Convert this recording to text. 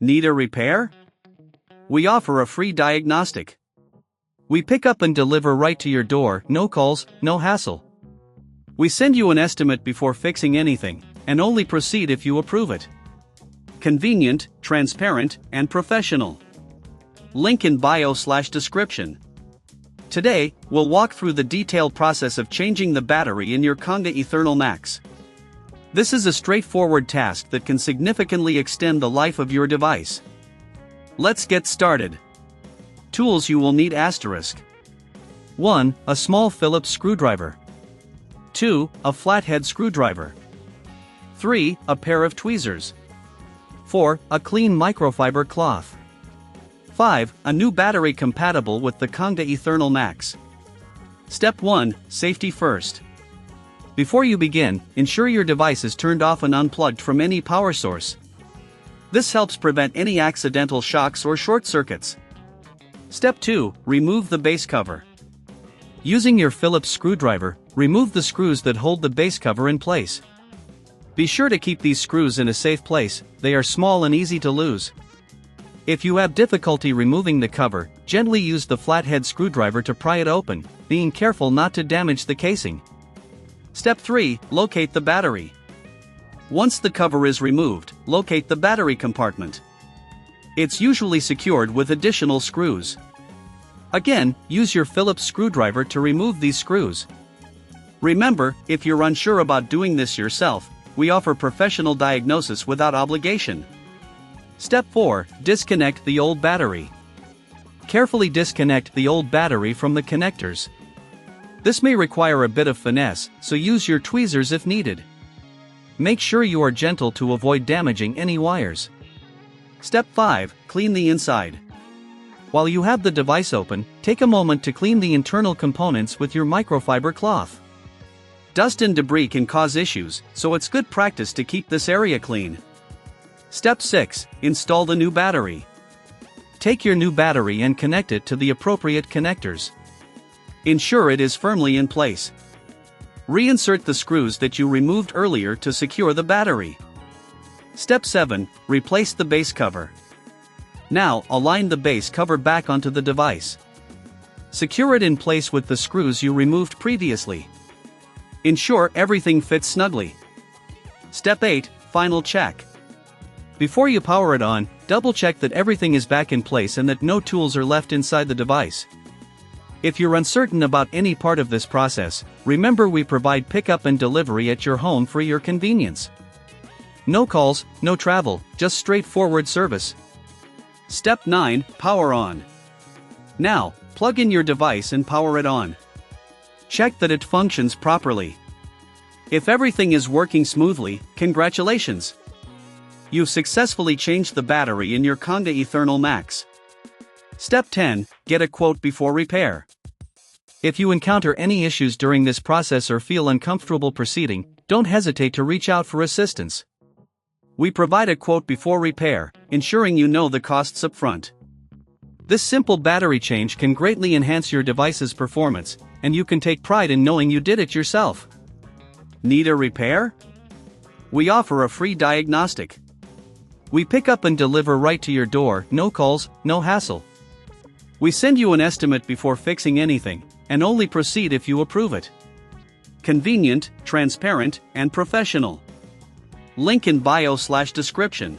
Need a repair? We offer a free diagnostic. We pick up and deliver right to your door, no calls, no hassle. We send you an estimate before fixing anything, and only proceed if you approve it. Convenient, transparent, and professional. Link in bio/description. Today, we'll walk through the detailed process of changing the battery in your CONTACTO Ethereal Max. This is a straightforward task that can significantly extend the life of your device. Let's get started. Tools you will need: 1. A small Phillips screwdriver. 2. A flathead screwdriver. 3. A pair of tweezers. 4. A clean microfiber cloth. 5. A new battery compatible with the CONTACTO Ethereal Max. Step 1. Safety first. Before you begin, ensure your device is turned off and unplugged from any power source. This helps prevent any accidental shocks or short circuits. Step 2. Remove the base cover. Using your Phillips screwdriver, remove the screws that hold the base cover in place. Be sure to keep these screws in a safe place, they are small and easy to lose. If you have difficulty removing the cover, gently use the flathead screwdriver to pry it open, being careful not to damage the casing. Step 3. Locate the battery. Once the cover is removed, locate the battery compartment. It's usually secured with additional screws. Again, use your Phillips screwdriver to remove these screws. Remember, if you're unsure about doing this yourself, we offer professional diagnosis without obligation. Step 4. Disconnect the old battery. Carefully disconnect the old battery from the connectors. This may require a bit of finesse, so use your tweezers if needed. Make sure you are gentle to avoid damaging any wires. Step 5. Clean the inside. While you have the device open, take a moment to clean the internal components with your microfiber cloth. Dust and debris can cause issues, so it's good practice to keep this area clean. Step 6. Install the new battery. Take your new battery and connect it to the appropriate connectors. Ensure it is firmly in place. Reinsert the screws that you removed earlier to secure the battery. Step 7. Replace the base cover. Now, align the base cover back onto the device. Secure it in place with the screws you removed previously. Ensure everything fits snugly. Step 8. Final check. Before you power it on, double-check that everything is back in place and that no tools are left inside the device. If you're uncertain about any part of this process, remember we provide pickup and delivery at your home for your convenience. No calls, no travel, just straightforward service. Step 9. Power on. Now, plug in your device and power it on. Check that it functions properly. If everything is working smoothly, congratulations! You've successfully changed the battery in your CONTACTO Ethereal Max. Step 10. Get a quote before repair. If you encounter any issues during this process or feel uncomfortable proceeding, don't hesitate to reach out for assistance. We provide a quote before repair, ensuring you know the costs up front. This simple battery change can greatly enhance your device's performance, and you can take pride in knowing you did it yourself. Need a repair? We offer a free diagnostic. We pick up and deliver right to your door, no calls, no hassle. We send you an estimate before fixing anything, and only proceed if you approve it. Convenient, transparent, and professional. Link in bio/description.